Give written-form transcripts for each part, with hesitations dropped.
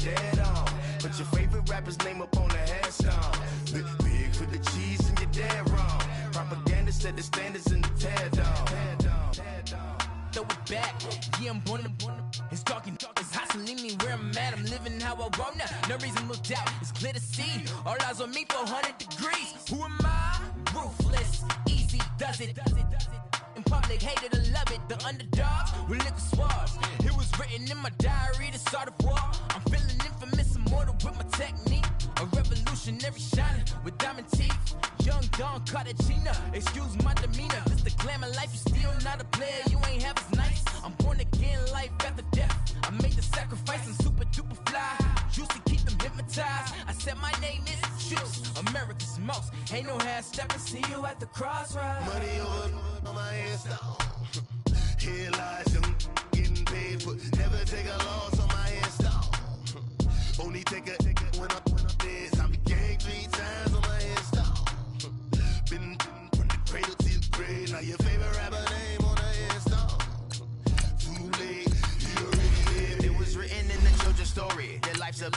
dead on. Put your favorite rapper's name up on the headstone. Big for the cheese and you're dead wrong. Propaganda set the standards in the tear down. Throw it back, yeah, I'm born to it's talking, it's hustling me where I'm at. I'm living how I want now. No reason to doubt, it's clear to see. All eyes on me for 100 degrees. Who am I? Ruthless, easy, does it. In public, hate it or love it. The underdogs with liquor swabs. It was written in my diary to start a war. I'm feeling infamous, immortal with my technique. A revolutionary shining with diamond teeth. Young Don Cartagena, excuse my demeanor. This the glamour life, you still not a player, you ain't half as nice. I'm born again, life after death. I made the sacrifice, I'm super duper fly. Juicy, keep them hypnotized. I said my name is Juice, America's most. Ain't no half stepping, see you at the crossroads. Money over on my install. Here lies them getting paid for. Never take a loss on my install. Only take a when I'm dead. I be gang 3 times on my install. Been from the cradle to the grave. Now your favorite rapper name on the install. Too late, you already lived. It was written in the children's story. Your life's a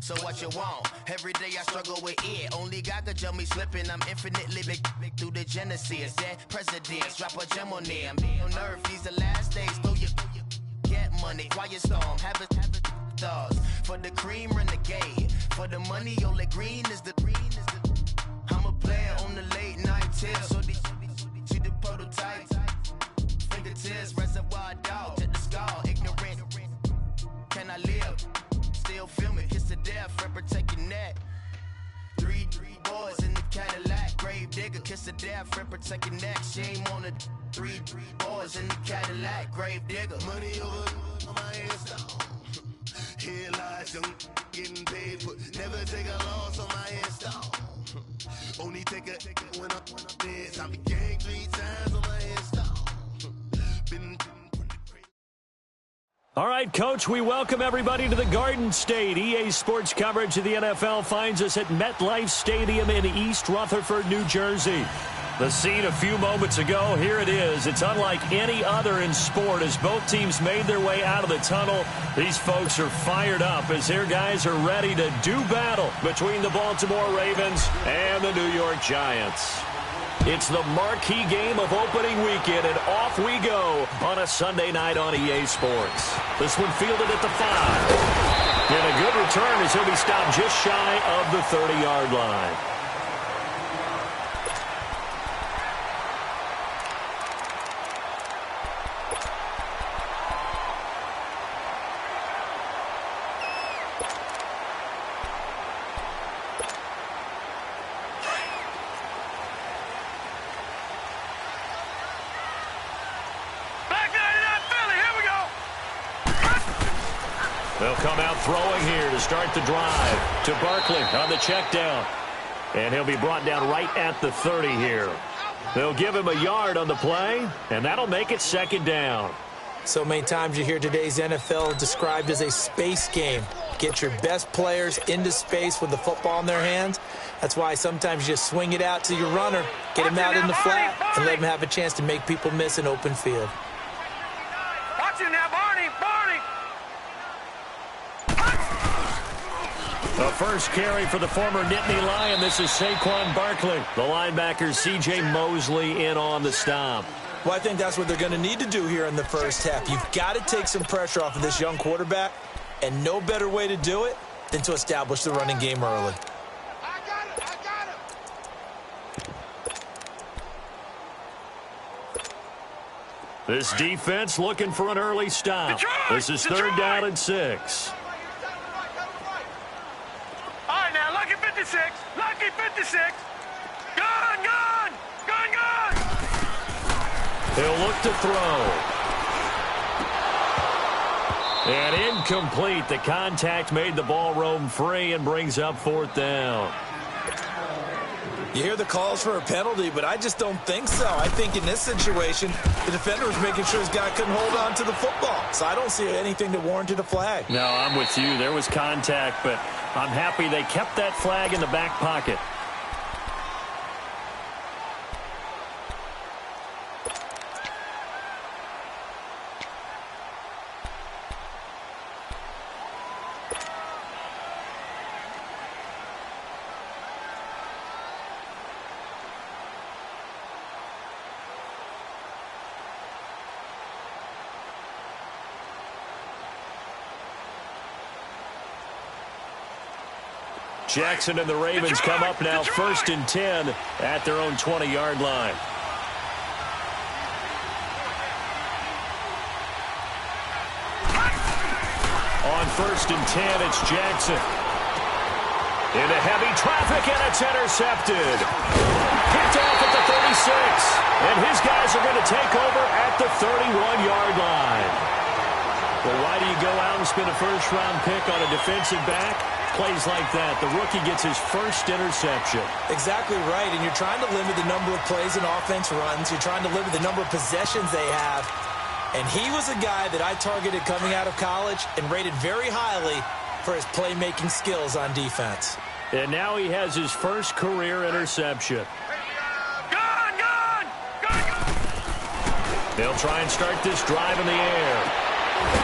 so what you want? Every day I struggle with it. Only God could jump me slipping. I'm infinitely big through the genesis. Dead presidents, drop a gem on them. On earth, these the last days. Throw your get money. Quiet storm, have it thoughts. For the cream, renegade. For the money, only green is the I'm a player on the late night tips. So see the prototype. Fingertips, reservoir dog. To the skull, ignorant. Can I live? Still feel me. Kiss to death, friend, protect your neck. Three boys in the Cadillac. Grave digger, kiss to death, friend, protect your neck. Shame on the three boys in the Cadillac. Grave digger. Money over on my install. Here lies young getting paid for. Never take a loss on my install. Only take a when I'm dead. I be gang 3 times on my install. Been All right, Coach, we welcome everybody to the Garden State. EA Sports coverage of the NFL finds us at MetLife Stadium in East Rutherford, New Jersey. The scene a few moments ago, here it is. It's unlike any other in sport as both teams made their way out of the tunnel. These folks are fired up as their guys are ready to do battle between the Baltimore Ravens and the New York Giants. It's the marquee game of opening weekend, and off we go on a Sunday night on EA Sports. This one fielded at the 5. And a good return as he'll be stopped just shy of the 30-yard line. They'll come out throwing here to start the drive. To Barkley on the check down. And he'll be brought down right at the 30 here. They'll give him a yard on the play, and that'll make it 2nd down. So many times you hear today's NFL described as a space game. Get your best players into space with the football in their hands. That's why sometimes you just swing it out to your runner, get him out in the flat, and let him have a chance to make people miss an open field. Watch him now, Barney! The first carry for the former Nittany Lion. This is Saquon Barkley. The linebacker C.J. Mosley in on the stop. Well, I think that's what they're going to need to do here in the first half. You've got to take some pressure off of this young quarterback, and no better way to do it than to establish the running game early. I got him! This defense looking for an early stop. This is 3rd down and 6. All right, now, lucky 56. Lucky 56. Gone! He'll look to throw. And incomplete. The contact made the ball roam free and brings up 4th down. You hear the calls for a penalty, but I just don't think so. I think in this situation, the defender was making sure his guy couldn't hold on to the football. So I don't see anything that warranted a flag. No, I'm with you. There was contact, but I'm happy they kept that flag in the back pocket. Jackson and the Ravens come up now 1st and 10 at their own 20-yard line. On 1st and 10, it's Jackson. Into heavy traffic, and it's intercepted. Picked off at the 36. And his guys are going to take over at the 31-yard line. Well, why do you go out and spend a first-round pick on a defensive back? Plays like that. The rookie gets his first interception. Exactly right, and you're trying to limit the number of plays an offense runs. You're trying to limit the number of possessions they have. And he was a guy that I targeted coming out of college and rated very highly for his playmaking skills on defense. And now he has his first career interception. They'll try and start this drive in the air.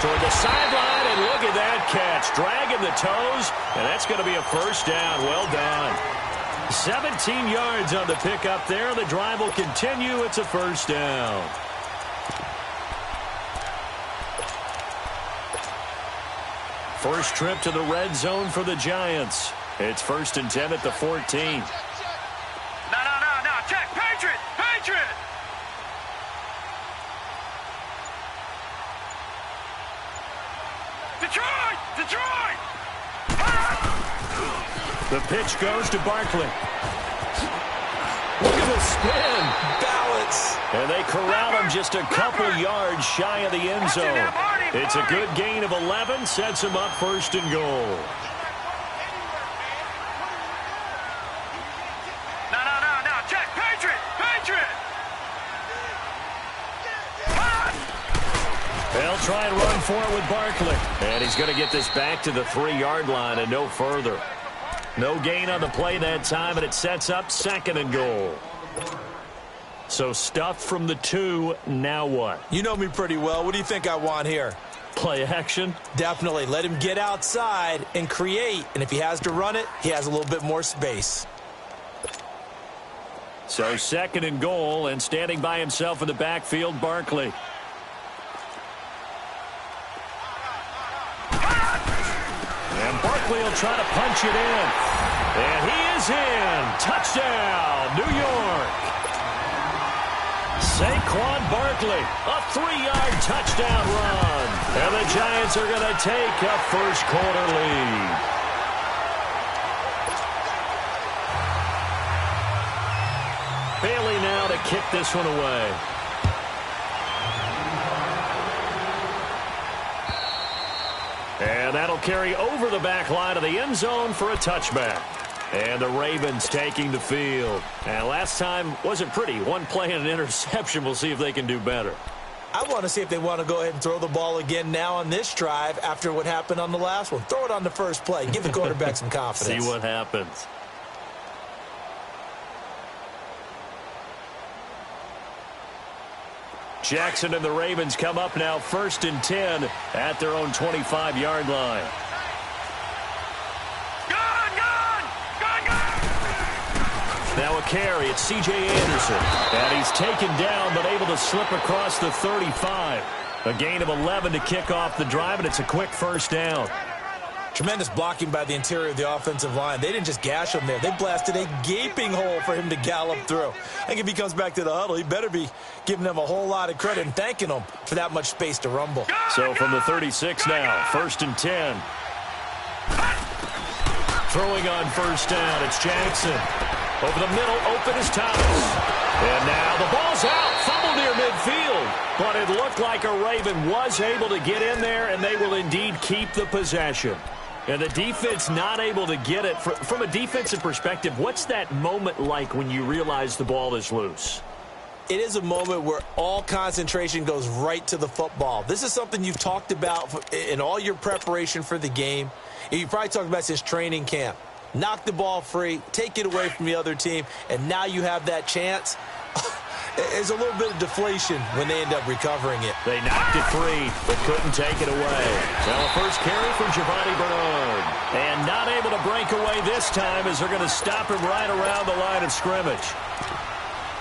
Toward the sideline, and look at that catch. Dragging the toes, and that's going to be a first down. Well done. 17 yards on the pickup there. The drive will continue. It's a first down. First trip to the red zone for the Giants. It's 1st and 10 at the 14. No. Check. Patriot. Detroit. The pitch goes to Barkley. Look at the spin. Balance. And they corral him just a couple yards shy of the end zone. It's a good gain of 11. Sets him up 1st and goal. No. Check. Patriot. They'll try and run for it with Barkley. And he's going to get this back to the 3-yard line and no further. No gain on the play that time, and it sets up 2nd and goal. So stuff from the 2, now what? You know me pretty well. What do you think I want here? Play action? Definitely. Let him get outside and create. And if he has to run it, he has a little bit more space. So 2nd and goal, and standing by himself in the backfield, Barkley. And Barkley will try to punch it in. And he is in. Touchdown, New York. Saquon Barkley, a 3-yard touchdown run. And the Giants are going to take a first-quarter lead. Bailey now to kick this one away. And that'll carry over the back line of the end zone for a touchback. And the Ravens taking the field. And last time wasn't pretty. One play and an interception. We'll see if they can do better. I want to see if they want to go ahead and throw the ball again now on this drive after what happened on the last one. Throw it on the first play. Give the quarterback some confidence. See what happens. Jackson and the Ravens come up now 1st and 10 at their own 25-yard line. Now a carry. It's C.J. Anderson. And he's taken down but able to slip across the 35. A gain of 11 to kick off the drive, and it's a quick first down. Tremendous blocking by the interior of the offensive line. They didn't just gash him there. They blasted a gaping hole for him to gallop through. I think if he comes back to the huddle, he better be giving them a whole lot of credit and thanking them for that much space to rumble. So from the 36 now, 1st and 10. Throwing on first down, it's Jackson. Over the middle, open is Thomas. And now the ball's out. Fumble near midfield. But it looked like a Raven was able to get in there, and they will indeed keep the possession. And the defense not able to get it. From a defensive perspective, what's that moment like when you realize the ball is loose? It is a moment where all concentration goes right to the football. This is something you've talked about in all your preparation for the game. You probably talked about since training camp. Knock the ball free, take it away from the other team, and now you have that chance. There's a little bit of deflation when they end up recovering it. They knocked it free, but couldn't take it away. Now a first carry from Giovanni Bernard. And not able to break away this time as they're going to stop him right around the line of scrimmage.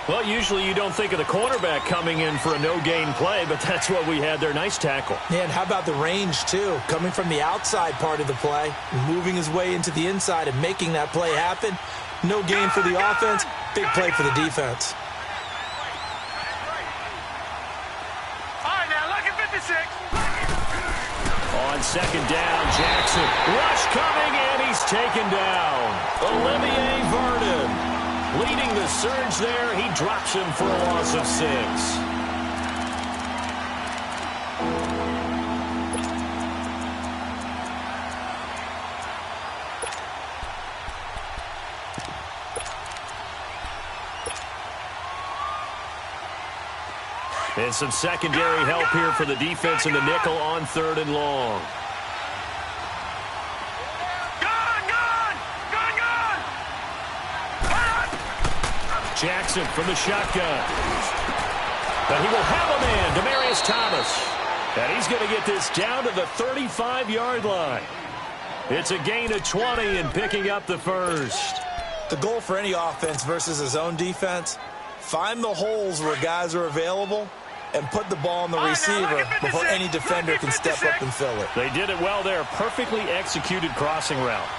Well, usually you don't think of the cornerback coming in for a no-gain play, but that's what we had there. Nice tackle. Yeah, and how about the range, too? Coming from the outside part of the play, moving his way into the inside and making that play happen. No gain for the offense, big play for the defense. All right, now, lucky 56. On second down, Jackson. Rush coming, and he's taken down. Olivier Vernon leading the surge there. He drops him for a loss of 6. And some secondary help here for the defense in the nickel on 3rd and long. Jackson from the shotgun. But he will have a man, Demaryius Thomas. And he's going to get this down to the 35-yard line. It's a gain of 20 and picking up the first. The goal for any offense versus a zone defense, find the holes where guys are available and put the ball on the receiver before any defender can step up and fill it. They did it well there. Perfectly executed crossing route.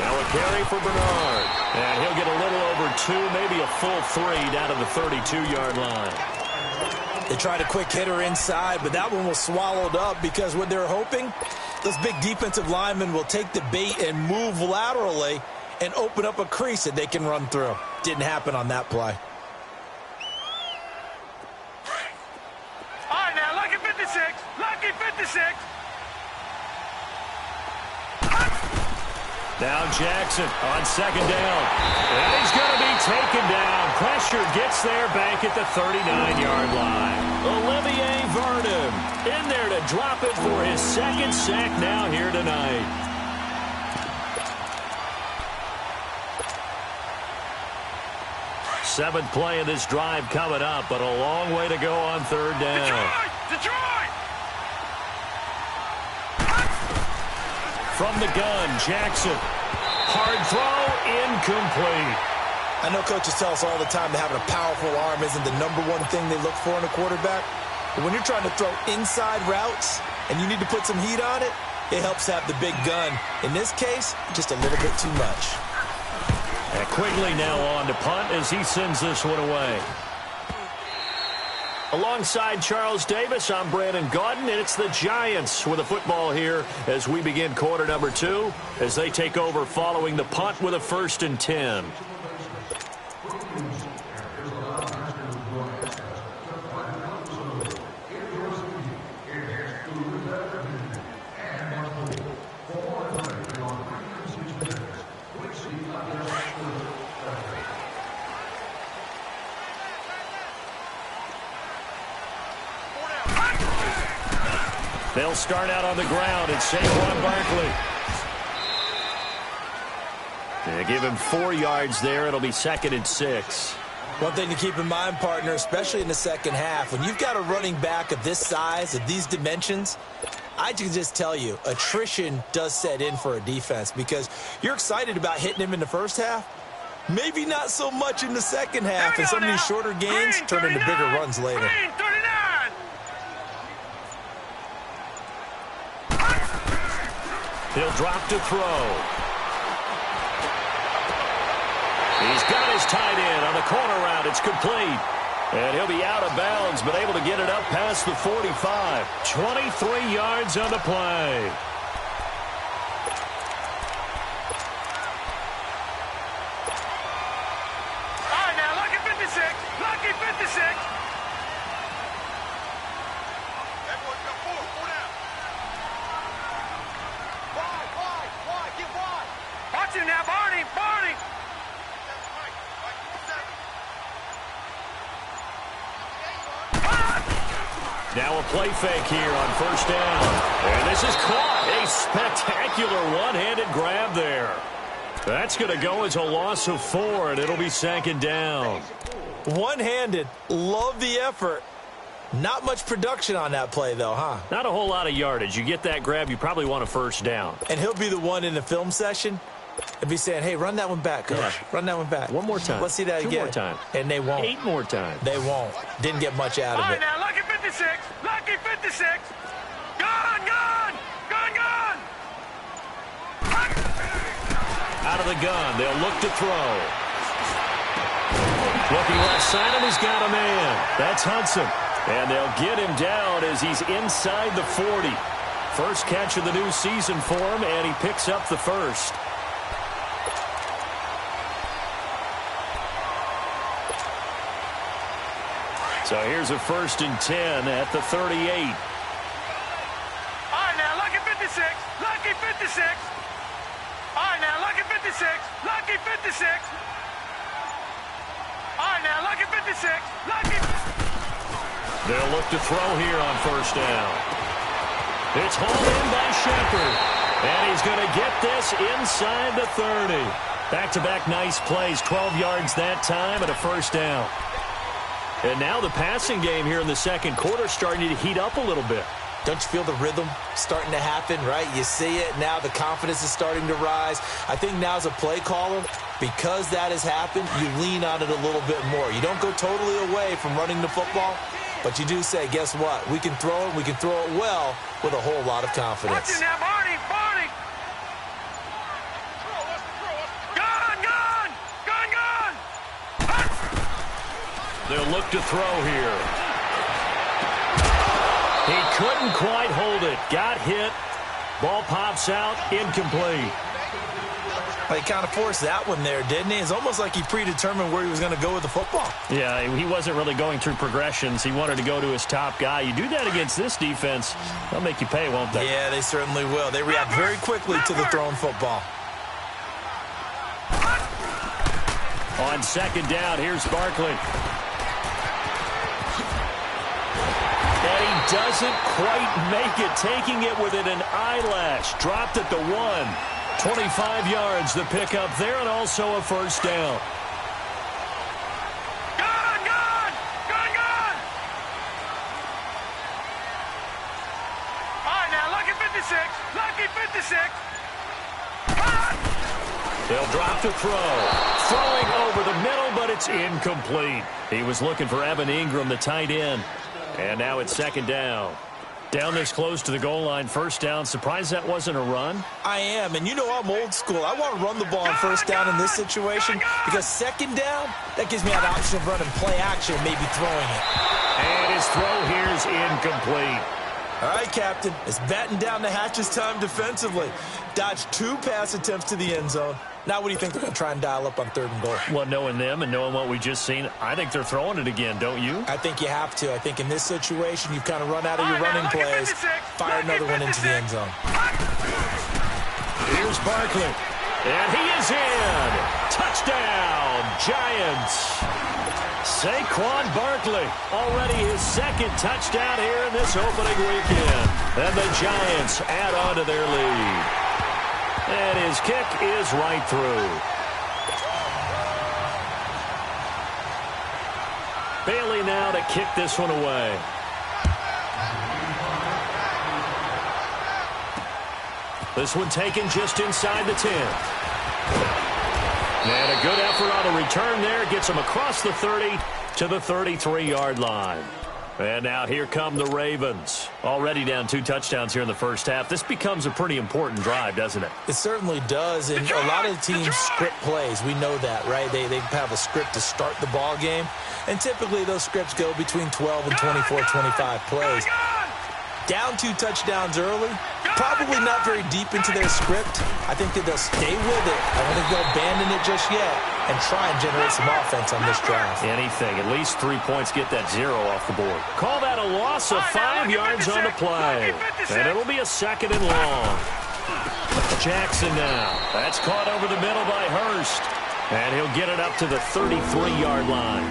Now a carry for Bernard. And he'll get a little over 2, maybe a full 3 down to the 32-yard line. They tried a quick hitter inside, but that one was swallowed up because what they're hoping, those big defensive linemen will take the bait and move laterally and open up a crease that they can run through. Didn't happen on that play. All right, now, lucky 56. Lucky 56. Now Jackson on second down. And he's going to be taken down. Pressure gets there back at the 39-yard line. Olivier Vernon in there to drop it for his 2nd sack now here tonight. Seventh play of this drive coming up, but a long way to go on 3rd down. Detroit! From the gun, Jackson. Hard throw, incomplete. I know coaches tell us all the time that having a powerful arm isn't the #1 thing they look for in a quarterback. But when you're trying to throw inside routes and you need to put some heat on it, it helps have the big gun. In this case, just a little bit too much. And Quigley now on to punt as he sends this one away. Alongside Charles Davis, I'm Brandon Gaudin, and it's the Giants with the football here as we begin quarter number 2 as they take over following the punt with a 1st and 10. They'll start out on the ground and Saquon Barkley. They give him 4 yards there. It'll be 2nd and 6. One thing to keep in mind, partner, especially in the second half, when you've got a running back of this size, of these dimensions, I can just tell you, attrition does set in for a defense because you're excited about hitting him in the first half. Maybe not so much in the second half, and some of these shorter gains turn into bigger runs later. He'll drop to throw. He's got his tight end on the corner route. It's complete. And he'll be out of bounds, but able to get it up past the 45. 23 yards on the play. All right, now, lucky 56. Lucky 56. Watch him now, Barney. Now a play fake here on 1st down. And this is caught. A spectacular one-handed grab there. That's going to go as a loss of 4, and it'll be 2nd down. One-handed. Love the effort. Not much production on that play, though, huh? Not a whole lot of yardage. You get that grab, you probably want a 1st down. And he'll be the one in the film session If he's saying, hey, run that one back, coach. Yeah. Run that one back. One more time. Let's see that 2 again. more times. And they won't. 8 more times. They won't. Didn't get much out of All right, it. now, lucky 56. Lucky 56. Gone, gone. Gone, gone. Out of the gun. They'll look to throw. Looking left side, and he's got a man. That's Hudson. And they'll get him down as he's inside the 40. First catch of the new season for him, and he picks up the first. So here's a 1st and 10 at the 38. All right, now, lucky 56. Lucky 56. All right, now, lucky 56. Lucky 56. All right, now, lucky 56. Lucky. They'll look to throw here on 1st down. It's hauled in by Shepard. And he's going to get this inside the 30. Back-to-back nice plays. 12 yards that time and a 1st down. And now the passing game here in the second quarter starting to heat up a little bit. Don't you feel the rhythm starting to happen, right? You see it. Now the confidence is starting to rise. I think now as a play caller, because that has happened, you lean on it a little bit more. You don't go totally away from running the football, but you do say, guess what? We can throw it. We can throw it well with a whole lot of confidence. Watch it now, Barney. Barney. Gone, gone. Gone, gone. They'll look to throw here. He couldn't quite hold it. Got hit. Ball pops out. Incomplete. He kind of forced that one there, didn't he? It's almost like he predetermined where he was going to go with the football. Yeah, he wasn't really going through progressions. He wanted to go to his top guy. You do that against this defense, they'll make you pay, won't they? Yeah, they certainly will. They react very quickly to the thrown football. On 2nd down, here's Barkley. And he doesn't quite make it, taking it within an eyelash. Dropped at the 1. 25 yards the pickup there, and also a 1st down. Gone, gone. Gone, gone. All right, now, lucky 56. Lucky 56. Gone. They'll drop to throw. Throwing over the middle, but it's incomplete. He was looking for Evan Ingram, the tight end. And now it's 2nd down. Down this close to the goal line, 1st down. Surprised that wasn't a run? I am, and you know I'm old school. I want to run the ball on 1st down in this situation because 2nd down, that gives me an option of running play action, maybe throwing it. And his throw here is incomplete. All right, Captain, it's batten down the hatches time defensively. Dodged 2 pass attempts to the end zone. Now what do you think they're going to try and dial up on 3rd and goal? Well, knowing them and knowing what we just seen, I think they're throwing it again, don't you? I think you have to. I think in this situation, you've kind of run out of your running plays. Fire another one into the end zone. Here's Barkley. And he is in. Touchdown, Giants. Saquon Barkley, already his 2nd touchdown here in this opening weekend. And the Giants add on to their lead. And his kick is right through. Bailey now to kick this one away. This one taken just inside the 10. And a good effort on a return there. Gets him across the 30 to the 33-yard line. And now here come the Ravens. Already down 2 touchdowns here in the first half. This becomes a pretty important drive, doesn't it? It certainly does. And a lot of teams script plays. We know that, right? They have a script to start the ball game. And typically those scripts go between 12 and 24, 25 plays. Down 2 touchdowns early. Probably not very deep into their script. I think that they'll stay with it. I don't think they'll abandon it just yet and try and generate some offense on this drive. Anything. At least 3 points get that 0 off the board. Call that a loss of 5 yards on the play. And it'll be a 2nd and long. Jackson now. That's caught over the middle by Hurst. And he'll get it up to the 33-yard line.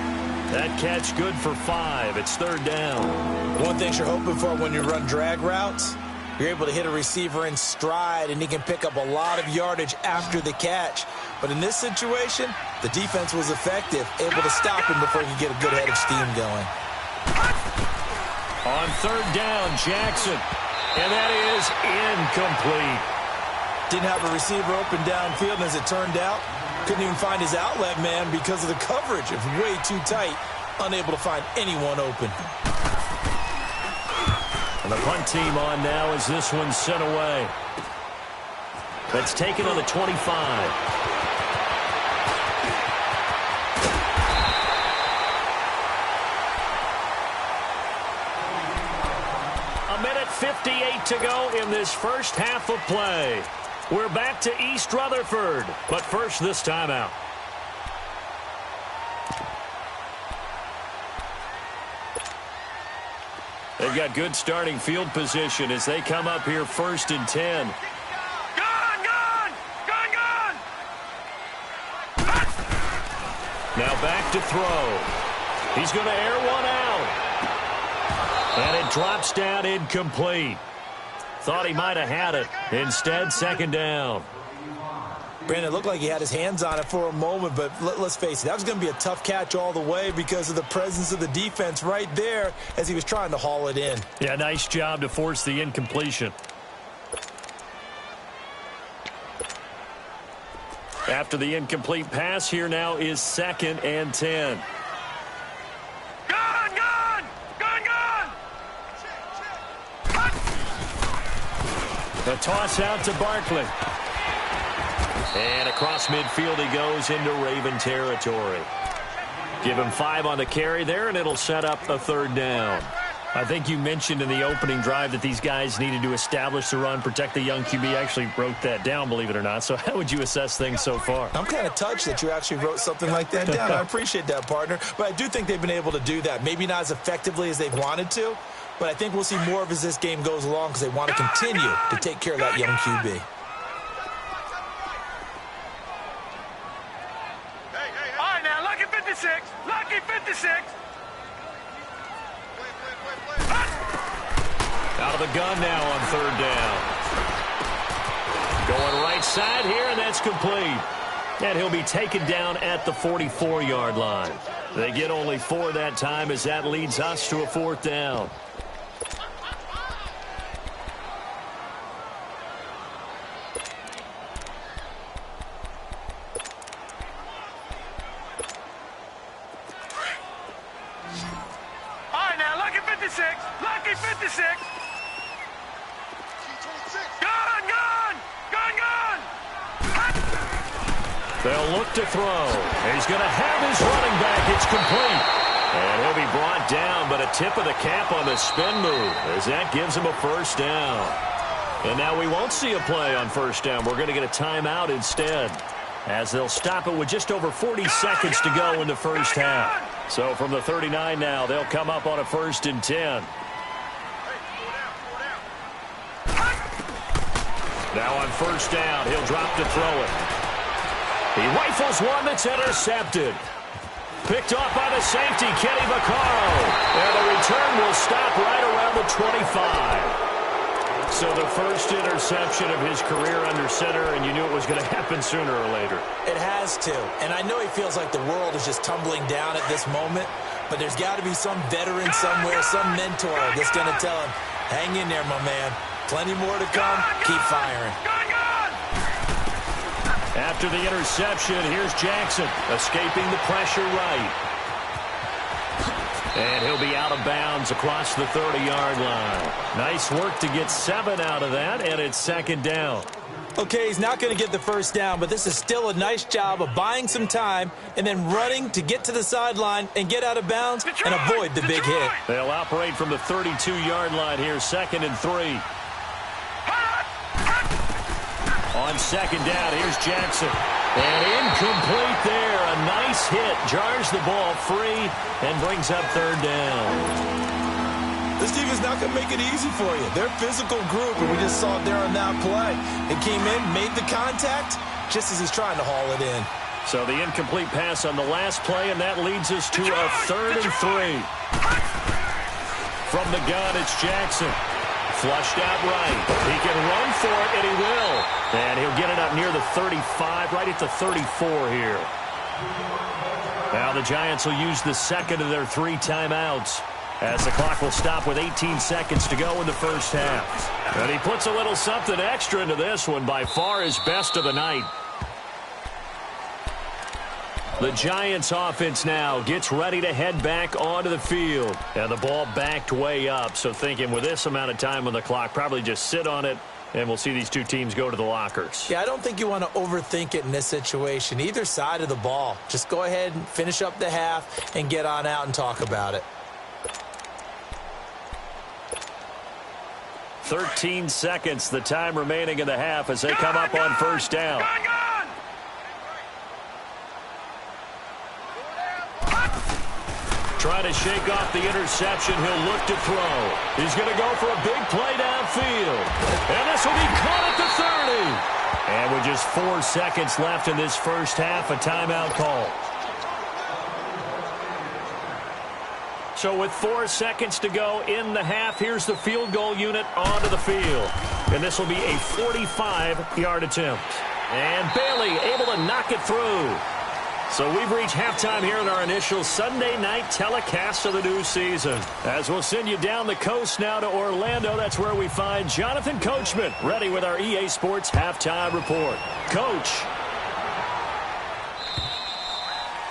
That catch good for 5. It's 3rd down. One thing you're hoping for when you run drag routes, you're able to hit a receiver in stride, and he can pick up a lot of yardage after the catch. But in this situation, the defense was effective, able to stop him before he could get a good head of steam going. On 3rd down, Jackson. And that is incomplete. Didn't have a receiver open downfield, and as it turned out, couldn't even find his outlet man because of the coverage. It was way too tight, unable to find anyone open. And the punt team on now as this one's sent away. That's taken on the 25. A minute 58 to go in this first half of play. We're back to East Rutherford, but first this timeout. They've got good starting field position as they come up here 1st and 10. Now back to throw. He's going to air one out. And it drops down incomplete. Thought he might have had it. Instead, 2nd down. Brandon, it looked like he had his hands on it for a moment, but let's face it, that was going to be a tough catch all the way because of the presence of the defense right there as he was trying to haul it in. Yeah, nice job to force the incompletion. After the incomplete pass, here now is 2nd and 10. The toss out to Barkley. And across midfield he goes into Raven territory. Give him 5 on the carry there, and it'll set up a 3rd down. I think you mentioned in the opening drive that these guys needed to establish the run, protect the young QB. Actually wrote that down, believe it or not. So how would you assess things so far? I'm kind of touched that you actually wrote something like that down. I appreciate that, partner. But I do think they've been able to do that. Maybe not as effectively as they've wanted to, but I think we'll see more of as this game goes along because they want to continue to take care of that young QB. All right, now, lucky 56. Lucky 56. Out of the gun now on 3rd down. Going right side here, and that's complete. And he'll be taken down at the 44-yard line. They get only 4 that time as that leads us to a 4th down. All right, now, lucky 56. Lucky 56. Gun! They'll look to throw. He's going to have his running back. It's complete. And he'll be brought down, but a tip of the cap on the spin move as that gives him a 1st down. And now we won't see a play on 1st down. We're going to get a timeout instead as they'll stop it with just over 40 seconds to go in the first half. So from the 39 now, they'll come up on a 1st and 10. Now on 1st down, he'll drop to throw it. He rifles one that's intercepted. Picked off by the safety, Kenny Vaccaro. And the return will stop right around the 25. So the first interception of his career under center, and you knew it was going to happen sooner or later. It has to. And I know he feels like the world is just tumbling down at this moment, but there's got to be some veteran somewhere, some mentor that's going to tell him, hang in there, my man. Plenty more to come. Keep firing. After the interception, here's Jackson, escaping the pressure right. And he'll be out of bounds across the 30-yard line. Nice work to get 7 out of that, and it's 2nd down. Okay, he's not going to get the 1st down, but this is still a nice job of buying some time and then running to get to the sideline and get out of bounds and avoid the big hit. They'll operate from the 32-yard line here, 2nd and 3. On 2nd down, here's Jackson. And incomplete there. A nice hit. Jars the ball free and brings up 3rd down. This team is not going to make it easy for you. They're a physical group, and we just saw it there on that play. It came in, made the contact, just as he's trying to haul it in. So the incomplete pass on the last play, and that leads us to a 3rd and 3. From the gun, it's Jackson. Flushed out right. He can run for it, and he will. And he'll get it up near the 35, right at the 34 here. Now the Giants will use the 2nd of their 3 timeouts as the clock will stop with 18 seconds to go in the first half. And he puts a little something extra into this one, by far his best of the night. The Giants offense now gets ready to head back onto the field. And the ball backed way up, so thinking with this amount of time on the clock, probably just sit on it, and we'll see these two teams go to the lockers. Yeah, I don't think you want to overthink it in this situation. Either side of the ball. Just go ahead and finish up the half and get on out and talk about it. 13 seconds, the time remaining in the half as they come up on first down. Trying to shake off the interception. He'll look to throw. He's going to go for a big play downfield. And this will be caught at the 30. And with just 4 seconds left in this first half, a timeout call. So with 4 seconds to go in the half, here's the field goal unit onto the field. And this will be a 45-yard attempt. And Bailey able to knock it through. So we've reached halftime here in our initial Sunday night telecast of the new season. As we'll send you down the coast now to Orlando, that's where we find Jonathan Coachman ready with our EA Sports halftime report. Coach.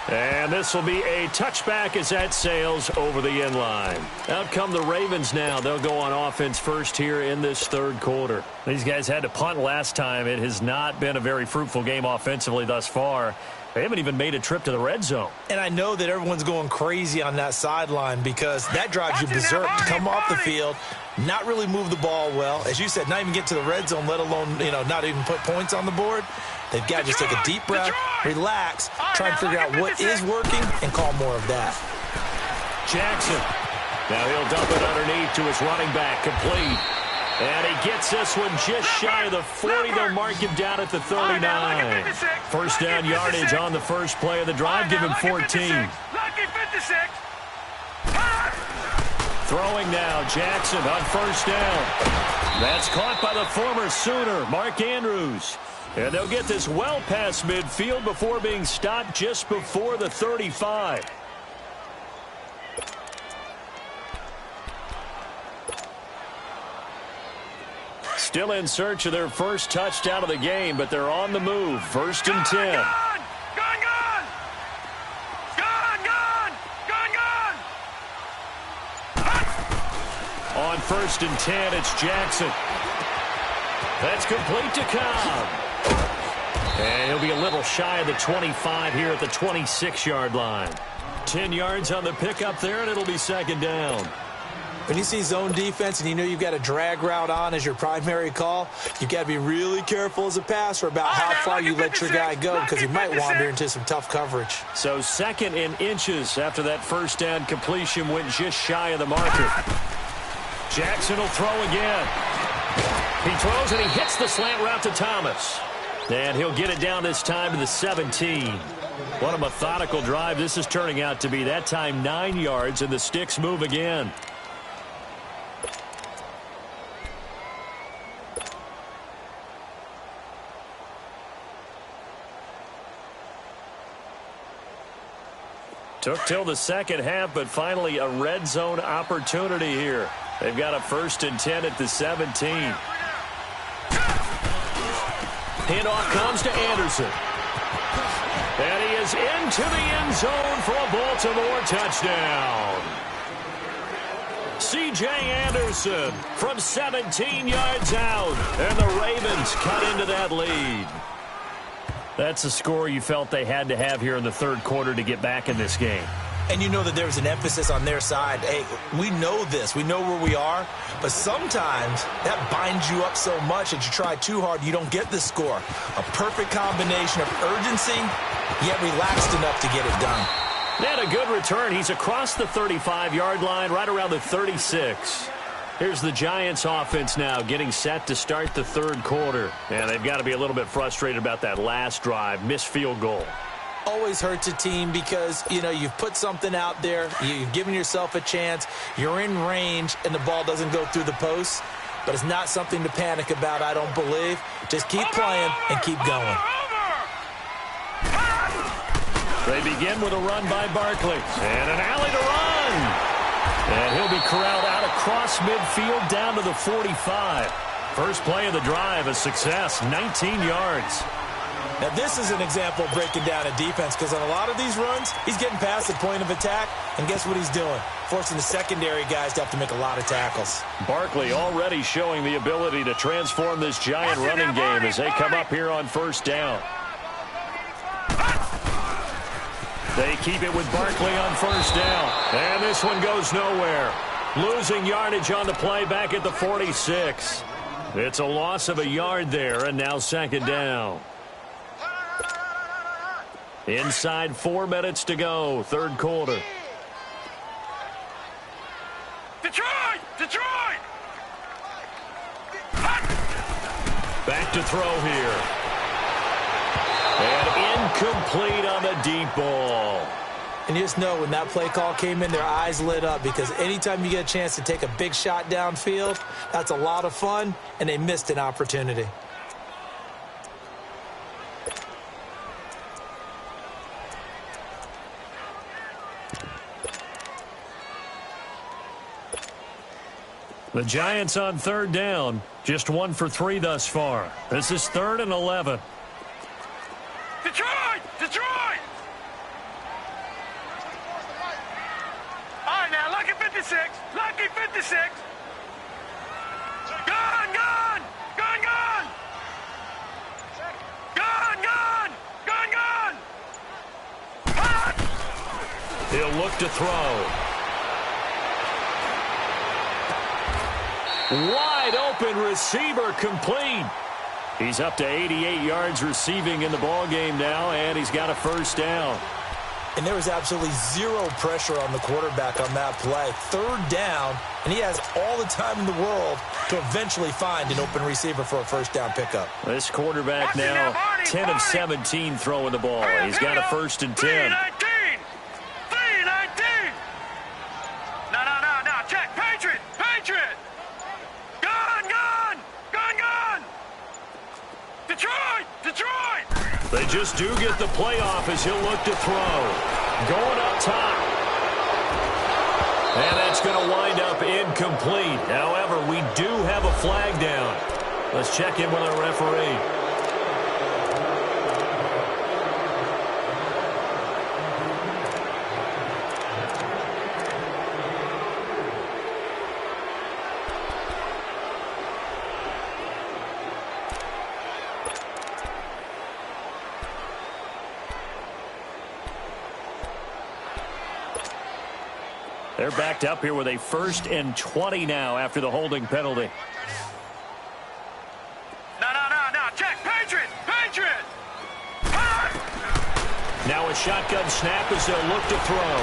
And this will be a touchback as that sails over the end line. Out come the Ravens now. They'll go on offense first here in this third quarter. These guys had to punt last time. It has not been a very fruitful game offensively thus far. They haven't even made a trip to the red zone. And I know that everyone's going crazy on that sideline because that drives you berserk to come off the field, not really move the ball well. As you said, not even get to the red zone, let alone, not even put points on the board. They've got to just take a deep breath, relax, try and figure out what is working, and call more of that. Jackson. Now he'll dump it underneath to his running back, complete. And he gets this one just shy of the 40. They'll mark him down at the 39. First down yardage on the first play of the drive. Give him 14. Throwing now, Jackson on first down. That's caught by the former Sooner, Mark Andrews. And they'll get this well past midfield before being stopped just before the 35. Still in search of their first touchdown of the game, but they're on the move. First and 10. On first and 10, it's Jackson. That's complete to Cobb. And he'll be a little shy of the 25 here at the 26-yard line. 10 yards on the pickup there, and it'll be second down. When you see zone defense and you know you've got a drag route on as your primary call, you've got to be really careful as a passer about how far you let your guy go because he might wander into some tough coverage. So second in inches after that first down completion went just shy of the marker. Jackson will throw again. He throws and he hits the slant route to Thomas. And he'll get it down this time to the 17. What a methodical drive this is turning out to be. That time 9 yards, and the sticks move again. Took till the second half, but finally a red zone opportunity here. They've got a first and 10 at the 17. Handoff comes to Anderson. And he is into the end zone for a Baltimore touchdown. C.J. Anderson from 17 yards out. And the Ravens cut into that lead. That's a score you felt they had to have here in the third quarter to get back in this game. And you know that there was an emphasis on their side. Hey, we know this. We know where we are. But sometimes that binds you up so much that you try too hard, you don't get the score. A perfect combination of urgency, yet relaxed enough to get it done. They had a good return. He's across the 35-yard line, right around the 36. Here's the Giants offense now getting set to start the third quarter. And they've got to be a little bit frustrated about that last drive, missed field goal. Always hurts a team because, you've put something out there, you've given yourself a chance, you're in range, and the ball doesn't go through the post. But it's not something to panic about, I don't believe. Just keep playing and keep going. They begin with a run by Barkley. And an alley to run. And he'll be corralled out across midfield down to the 45. First play of the drive, a success, 19 yards. Now, this is an example of breaking down a defense because on a lot of these runs, he's getting past the point of attack, and guess what he's doing? Forcing the secondary guys to have to make a lot of tackles. Barkley already showing the ability to transform this giant running game as they come up here on first down. They keep it with Barkley on first down. And this one goes nowhere. Losing yardage on the play back at the 46. It's a loss of a yard there, and now second down. Inside 4 minutes to go, third quarter. Detroit! Detroit! Back to throw here. And incomplete on the deep ball. And you just know when that play call came in, their eyes lit up because anytime you get a chance to take a big shot downfield, that's a lot of fun, and they missed an opportunity. The Giants on third down, just 1 for 3 thus far. This is 3rd and 11. Detroit! Detroit! All right, now, lucky 56. Lucky 56. Gun, gun! Gun, gun! Gun, gun! Gun, gun! Hot! He'll look to throw. Wide open receiver complete. He's up to 88 yards receiving in the ballgame now, and he's got a first down. And there was absolutely zero pressure on the quarterback on that play. Third down, and he has all the time in the world to eventually find an open receiver for a first down pickup. This quarterback now 10 of 17 throwing the ball. He's got a first and 10. 319! 319! No, check. Patriot! Patriot! Gun, gun! Gun, gun! Detroit! Detroit! They just do get the playoff as he'll look to throw. Going up top. And that's going to wind up incomplete. However, we do have a flag down. Let's check in with our referee. They're backed up here with a 1st and 20 now after the holding penalty. No. Check. Patriot! Patriot! Now a shotgun snap as they'll look to throw.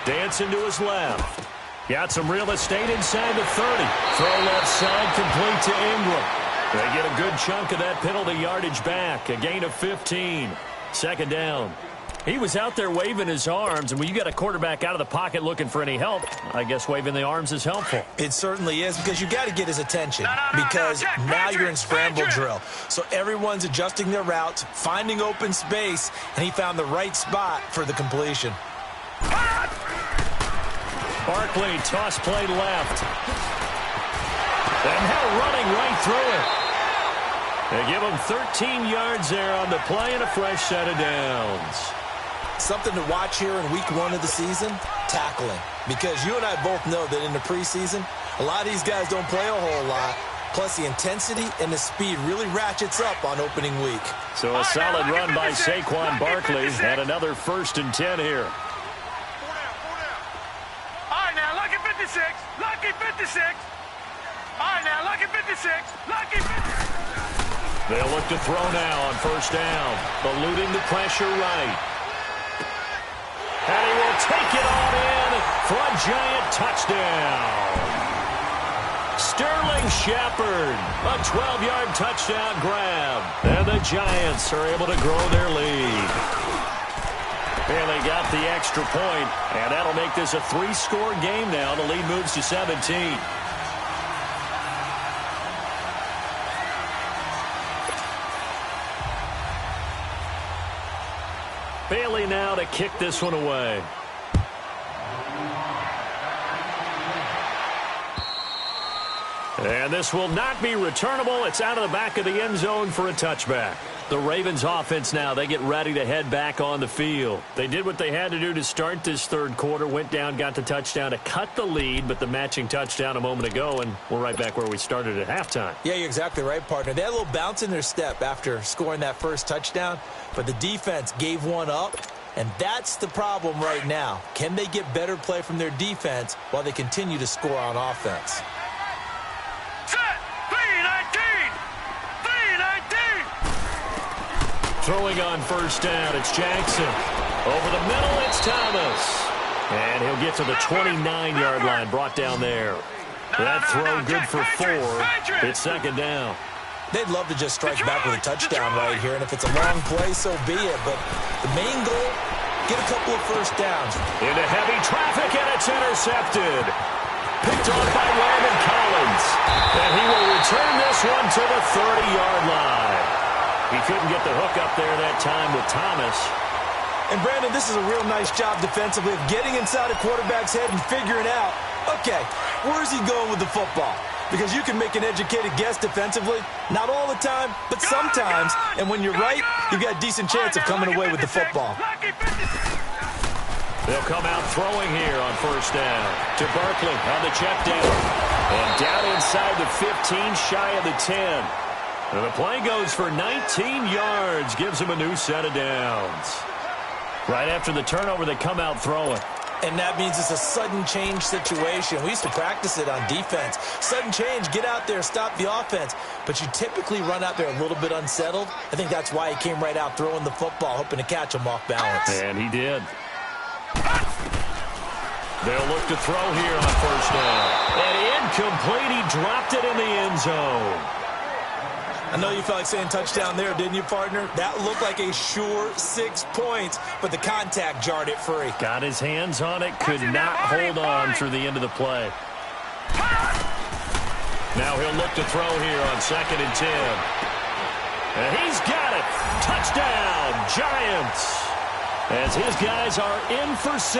Dancing to his left. Got some real estate inside the 30. Throw left side complete to Ingram. They get a good chunk of that penalty yardage back. A gain of 15. Second down. He was out there waving his arms, and when you got a quarterback out of the pocket looking for any help, I guess waving the arms is helpful. It certainly is because you got to get his attention because now you're in scramble drill. So everyone's adjusting their routes, finding open space, and he found the right spot for the completion. Barkley, toss play left. And now running right through it. They give him 13 yards there on the play and a fresh set of downs. Something to watch here in week 1 of the season, tackling. Because you and I both know that in the preseason, a lot of these guys don't play a whole lot. Plus, the intensity and the speed really ratchets up on opening week. So a solid run by Saquon Barkley and another 1st and 10 here. All right, now, lucky 56. Lucky 56. All right, now, lucky 56. Lucky 56. They'll look to throw now on first down. Eluding the pressure right. And he will take it on in for a giant touchdown. Sterling Shepard, a 12-yard touchdown grab. And the Giants are able to grow their lead. Barely got the extra point, and that'll make this a 3-score game now. The lead moves to 17. Bailey now to kick this one away. And this will not be returnable. It's out of the back of the end zone for a touchback. The Ravens offense now, they get ready to head back on the field. They did what they had to do to start this third quarter, went down, got the touchdown to cut the lead, but the matching touchdown a moment ago, and we're right back where we started at halftime. Yeah, you're exactly right, partner. They had a little bounce in their step after scoring that first touchdown, but the defense gave one up, and that's the problem right now. Can they get better play from their defense while they continue to score on offense? Throwing on first down, it's Jackson. Over the middle, it's Thomas. And he'll get to the 29-yard line, brought down there. That throw good for 4. It's second down. They'd love to just strike back with a touchdown right here, and if it's a long play, so be it. But the main goal, get a couple of first downs. Into heavy traffic, and it's intercepted. Picked off by Landon Collins. And he will return this one to the 30-yard line. He couldn't get the hook up there that time with Thomas. And, Brandon, this is a real nice job defensively of getting inside a quarterback's head and figuring out, okay, where's he going with the football? Because you can make an educated guess defensively, not all the time, but sometimes. And when you're right, you've got a decent chance of coming away with the football. They'll come out throwing here on first down to Barkley on the check down. And down inside the 15, shy of the 10. And the play goes for 19 yards, gives him a new set of downs. Right after the turnover, they come out throwing. And that means it's a sudden change situation. We used to practice it on defense. Sudden change, get out there, stop the offense. But you typically run out there a little bit unsettled. I think that's why he came right out throwing the football, hoping to catch him off balance. And he did. They'll look to throw here on first down. And incomplete. He dropped it in the end zone. I know you felt like saying touchdown there, didn't you, partner? That looked like a sure 6 points, but the contact jarred it free. Got his hands on it, could not hold on through the end of the play. Now he'll look to throw here on 2nd and 10. And he's got it. Touchdown, Giants. As his guys are in for 6.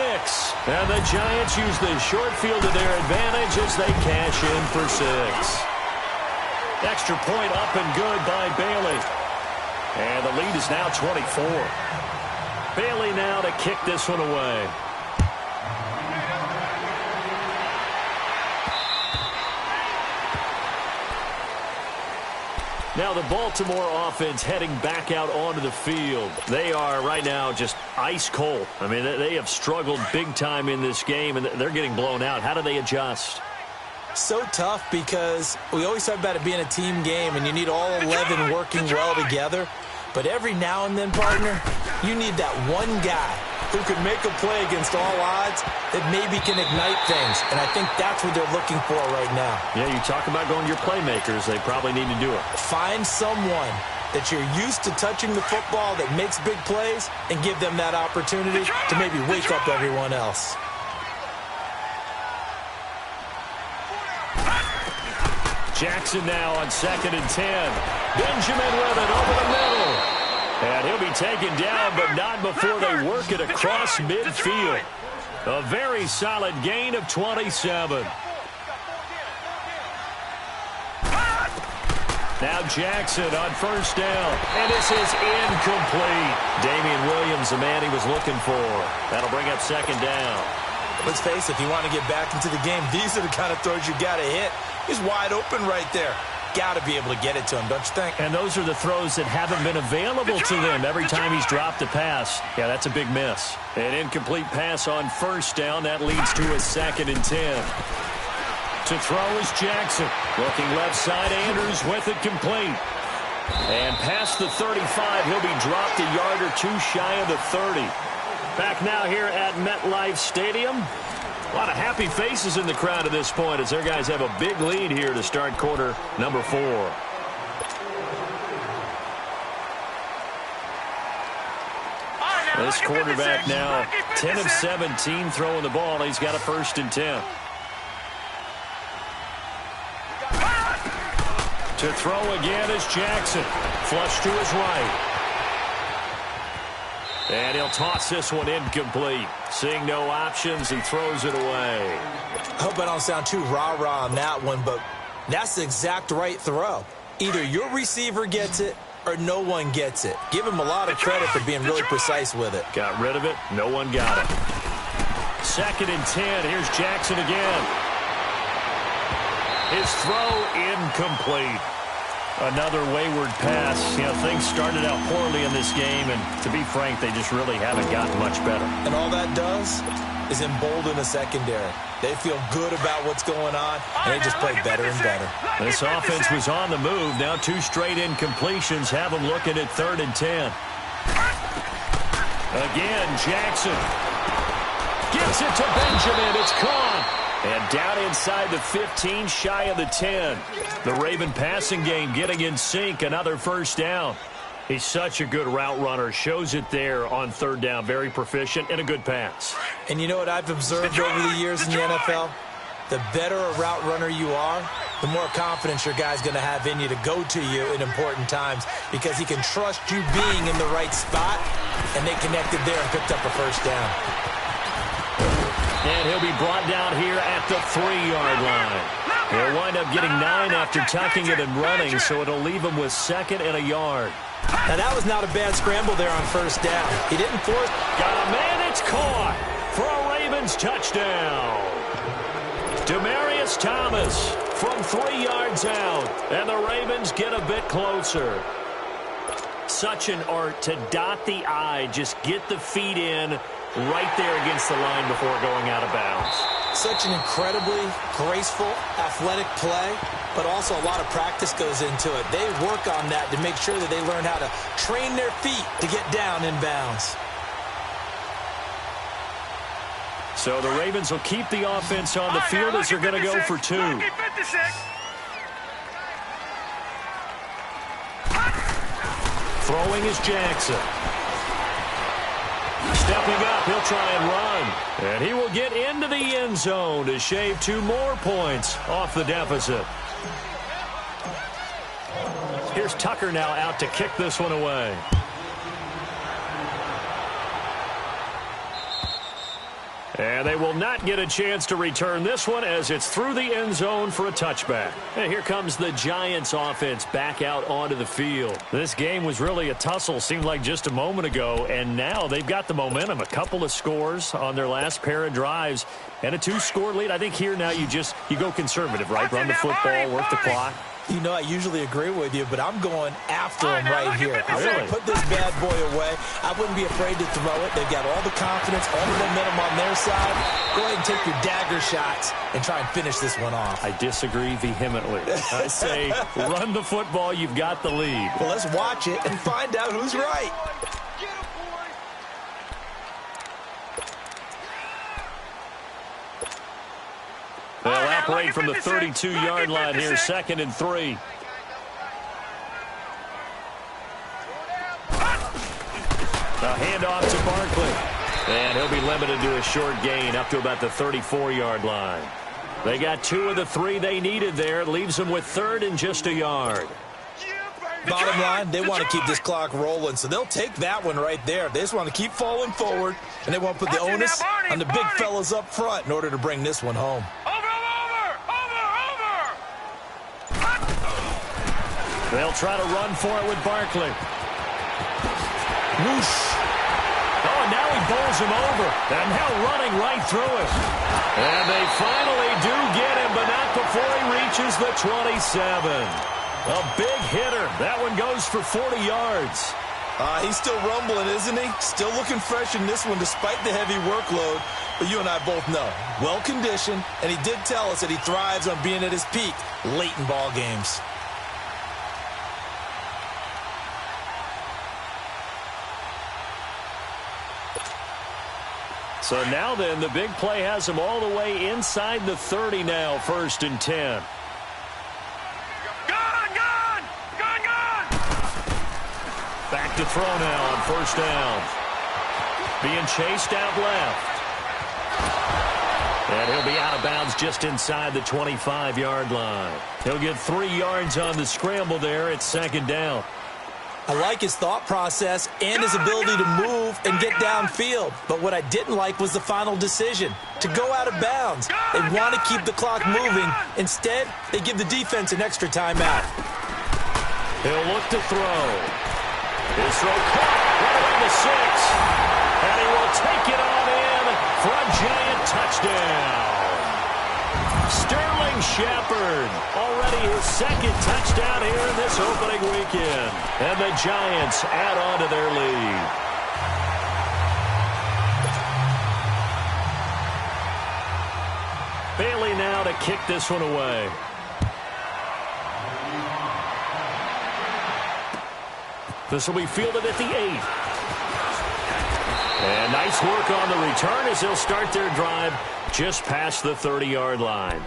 And the Giants use the short field to their advantage as they cash in for 6. Extra point up and good by Bailey. And the lead is now 24. Bailey now to kick this one away. Now the Baltimore offense heading back out onto the field. They are right now just ice cold. I mean, they have struggled big time in this game, and they're getting blown out. How do they adjust? So tough because we always talk about it being a team game and you need all 11 working well together. But every now and then, partner, you need that one guy who can make a play against all odds that maybe can ignite things. And I think that's what they're looking for right now. Yeah, you talk about going to your playmakers. They probably need to do it. Find someone that you're used to touching the football that makes big plays and give them that opportunity to maybe wake up everyone else. Jackson now on 2nd and 10. Benjamin with it over the middle. And he'll be taken down, but not before they work it across midfield. A very solid gain of 27. Now Jackson on first down. And this is incomplete. Damian Williams, the man he was looking for. That'll bring up 2nd down. Let's face it, if you want to get back into the game, these are the kind of throws you got to hit. He's wide open right there. Got to be able to get it to him, don't you think? And those are the throws that haven't been available to them every time he's dropped a pass. Yeah, that's a big miss. An incomplete pass on first down. That leads to a 2nd and 10. To throw is Jackson. Looking left side, Andrews with it complete. And past the 35, he'll be dropped a yard or two shy of the 30. Back now here at MetLife Stadium. A lot of happy faces in the crowd at this point as their guys have a big lead here to start quarter number 4. This quarterback now 10 of 17 throwing the ball. He's got a 1st and 10. To throw again is Jackson. Flush to his right. And he'll toss this one incomplete. Seeing no options, he throws it away. I hope I don't sound too rah-rah on that one, but That's the exact right throw. Either your receiver gets it or no one gets it. Give him a lot of credit for being really precise with it. Got rid of it. No one got it. 2nd and 10. Here's Jackson again. His throw incomplete. Another wayward pass. You know, things started out poorly in this game, and to be frank, they just really haven't gotten much better. And all that does is embolden the secondary. They feel good about what's going on, and they just play better and better. This offense was on the move. Now 2 straight incompletions have them looking at 3rd and 10. Again, Jackson gets it to Benjamin. It's caught. And down inside the 15, shy of the 10. The Raven passing game getting in sync. Another first down. He's such a good route runner. Shows it there on 3rd down. Very proficient and a good pass. And you know what I've observed over the years in the NFL? The better a route runner you are, the more confidence your guy's going to have in you to go to you in important times because he can trust you being in the right spot, and they connected there and picked up a first down. And he'll be brought down here at the 3-yard line. He'll wind up getting 9 after tucking it and running, so it'll leave him with 2nd and a yard. Now, that was not a bad scramble there on first down. He didn't force. Got a man, it's caught for a Ravens touchdown. Demaryius Thomas from 3 yards out, and the Ravens get a bit closer. Such an art to dot the I, just get the feet in right there against the line before going out of bounds. Such an incredibly graceful, athletic play, but also a lot of practice goes into it. They work on that to make sure that they learn how to train their feet to get down in bounds. So the Ravens will keep the offense on the field as they're going to go for 2. Throwing is Jackson. Stepping up, he'll try and run. And he will get into the end zone to shave 2 more points off the deficit. Here's Tucker now out to kick this one away. And they will not get a chance to return this one as it's through the end zone for a touchback. And here comes the Giants offense back out onto the field. This game was really a tussle, seemed like just a moment ago, and now they've got the momentum. A couple of scores on their last pair of drives and a 2-score lead. I think here now you go conservative, right? Run the football, work the clock. You know, I usually agree with you, but I'm going after him right here. I want to put this bad boy away. I wouldn't be afraid to throw it. They've got all the confidence, all the momentum on their side. Go ahead and take your dagger shots and try and finish this one off. I disagree vehemently. I say run the football. You've got the lead. Well, let's watch it and find out who's right. They'll operate from the 32-yard line here, 2nd and 3. A handoff to Barkley. And he'll be limited to a short gain up to about the 34-yard line. They got 2 of the 3 they needed there. It leaves them with 3rd and just a yard. Bottom line, they want to keep this clock rolling, so they'll take that one right there. They just want to keep falling forward, and they want to put the onus on the big fellas up front in order to bring this one home. They'll try to run for it with Barkley. Whoosh. Oh, now he bowls him over. And now running right through it. And they finally do get him, but not before he reaches the 27. A big hitter. That one goes for 40 yards. He's still rumbling, isn't he? Still looking fresh in this one despite the heavy workload. But you and I both know, well-conditioned, and he did tell us that he thrives on being at his peak late in ball games. So now then, the big play has him all the way inside the 30 now, 1st and 10. Back to throw now on 1st down. Being chased out left. And he'll be out of bounds just inside the 25-yard line. He'll get 3 yards on the scramble there at 2nd down. I like his thought process and his ability to move and get downfield. But what I didn't like was the final decision, to go out of bounds. They want to keep the clock moving. Instead, they give the defense an extra timeout. He'll look to throw. His throw caught right around the 6. And he will take it on in for a Giant touchdown. Sterling Shepard, already his second touchdown here in this opening weekend. And the Giants add on to their lead. Bailey now to kick this one away. This will be fielded at the 8. And nice work on the return as they'll start their drive just past the 30-yard line.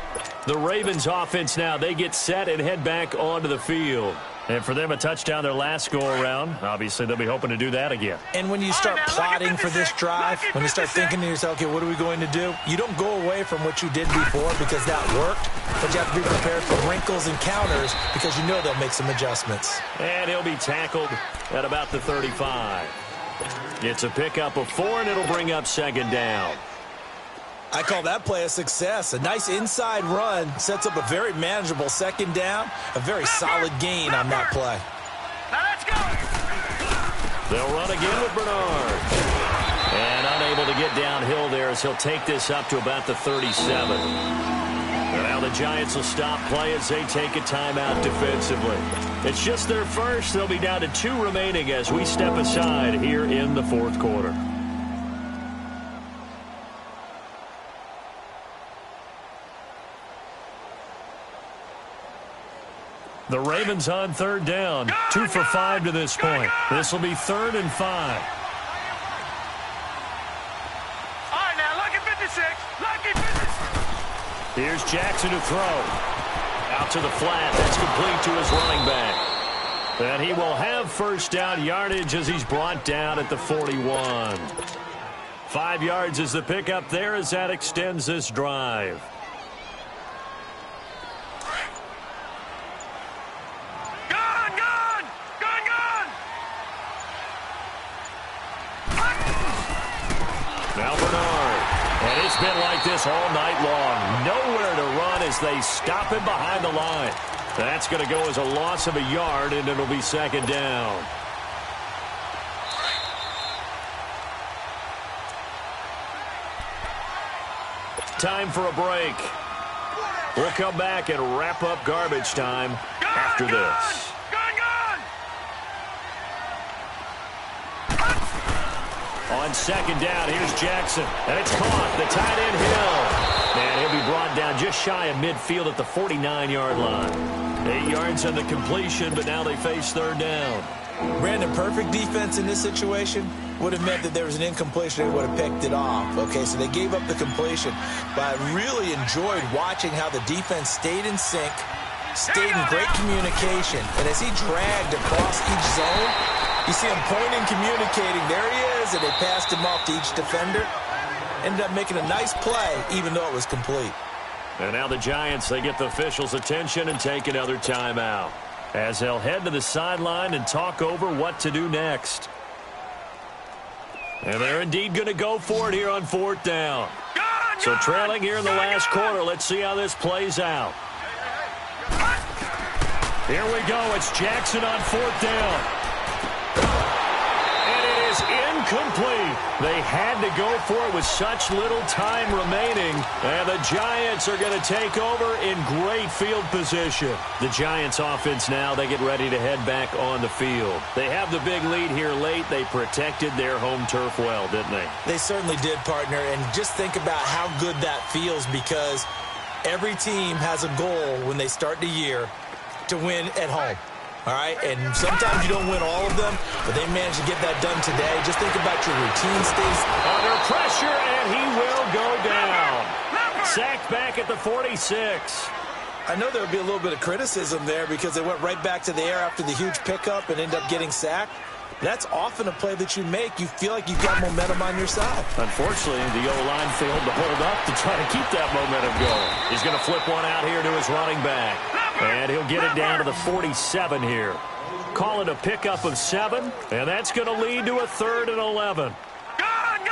The Ravens offense now, they get set and head back onto the field. And for them, a touchdown their last go-around. Obviously, they'll be hoping to do that again. And when you start plotting for this drive, when you start thinking to yourself, okay, what are we going to do? You don't go away from what you did before because that worked, but you have to be prepared for wrinkles and counters because you know they'll make some adjustments. And he'll be tackled at about the 35. It's a pickup of 4, and it'll bring up second down. I call that play a success. A nice inside run sets up a very manageable second down, a very solid gain on that play. Now let's go. They'll run again with Bernard. And unable to get downhill there as he'll take this up to about the 37. And now the Giants will stop play as they take a timeout defensively. It's just their first. They'll be down to 2 remaining as we step aside here in the fourth quarter. The Ravens on third down. 2 for 5 to this point. This will be 3rd and 5. All right, now, lucky 56. Lucky 56. Here's Jackson to throw. Out to the flat. That's complete to his running back. And he will have first down yardage as he's brought down at the 41. 5 yards is the pickup there as that extends this drive. Now Bernard. And it's been like this all night long. Nowhere to run as they stop him behind the line. That's going to go as a loss of a yard, and it'll be second down. Time for a break. We'll come back and wrap up garbage time after this. On second down, here's Jackson. And it's caught. The tight end Hill. And he'll be brought down just shy of midfield at the 49-yard line. 8 yards on the completion, but now they face third down. Brandon, perfect defense in this situation would have meant that there was an incompletion. They would have picked it off. Okay, so they gave up the completion. But I really enjoyed watching how the defense stayed in sync, stayed in great communication. And as he dragged across each zone, you see him pointing, communicating. There he is, and they passed him off to each defender. Ended up making a nice play, even though it was complete. And now the Giants, they get the officials' attention and take another timeout as they'll head to the sideline and talk over what to do next. And they're indeed going to go for it here on fourth down. So trailing here in the last quarter, let's see how this plays out. Here we go. It's Jackson on fourth down. And it is incomplete. They had to go for it with such little time remaining. And the Giants are going to take over in great field position. The Giants offense now, they get ready to head back on the field. They have the big lead here late. They protected their home turf well, didn't they? They certainly did, partner. And just think about how good that feels, because every team has a goal when they start the year to win at home. All right, and sometimes you don't win all of them, but they managed to get that done today. Just think about your routine stays under pressure, and he will go down. Sacked back at the 46. I know there will be a little bit of criticism there because they went right back to the air after the huge pickup and ended up getting sacked. That's often a play that you make. You feel like you've got momentum on your side. Unfortunately, the O-line failed to hold up to try to keep that momentum going. He's going to flip one out here to his running back. And he'll get it down to the 47 here. Call it a pickup of 7, and that's going to lead to a 3rd and 11. Gone!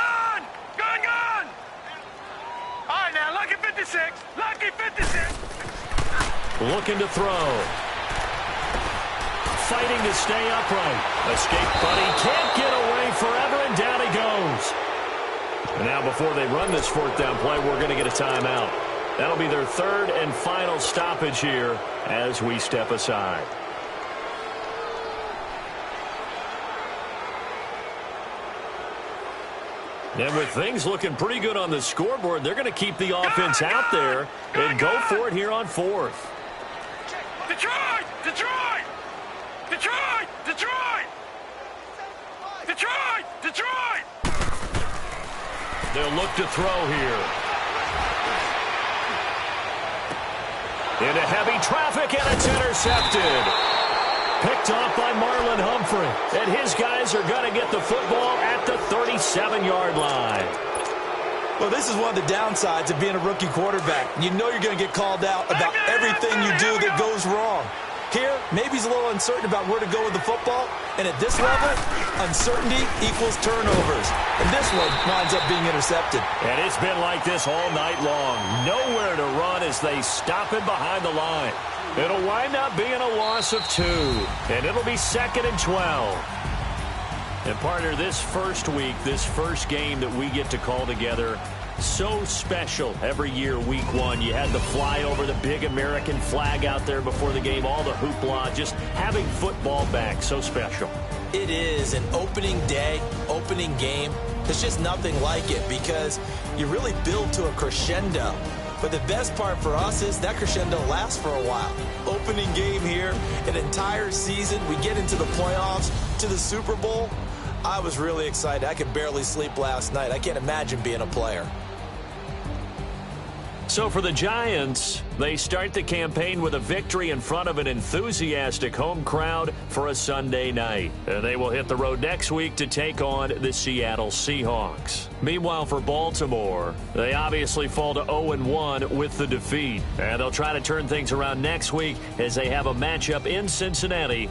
All right, now, lucky 56. Lucky 56. Looking to throw. Fighting to stay upright. Escape, but he can't get away forever, and down he goes. And now before they run this 4th down play, we're going to get a timeout. That'll be their 3rd and final stoppage here as we step aside. And with things looking pretty good on the scoreboard, they're going to keep the offense out there and go for it here on 4th. Detroit! Detroit! Detroit! Detroit! Detroit! Detroit! They'll look to throw here. Into heavy traffic, and it's intercepted. Picked off by Marlon Humphrey. And his guys are going to get the football at the 37-yard line. Well, this is one of the downsides of being a rookie quarterback. You know you're going to get called out about everything you do that goes wrong. Here, maybe he's a little uncertain about where to go with the football. And at this level, uncertainty equals turnovers. And this one winds up being intercepted. And it's been like this all night long. Nowhere to run as they stop him behind the line. It'll wind up being a loss of 2. And it'll be 2nd and 12. And partner, this first week, this first game that we get to call together, so special every year, week 1. You had the flyover, the big American flag out there before the game, all the hoopla, just having football back, so special. It is an opening day, opening game. There's just nothing like it because you really build to a crescendo. But the best part for us is that crescendo lasts for a while. Opening game here, an entire season. We get into the playoffs, to the Super Bowl. I was really excited. I could barely sleep last night. I can't imagine being a player. So for the Giants, they start the campaign with a victory in front of an enthusiastic home crowd for a Sunday night. And they will hit the road next week to take on the Seattle Seahawks. Meanwhile, for Baltimore, they obviously fall to 0-1 with the defeat. And they'll try to turn things around next week as they have a matchup in Cincinnati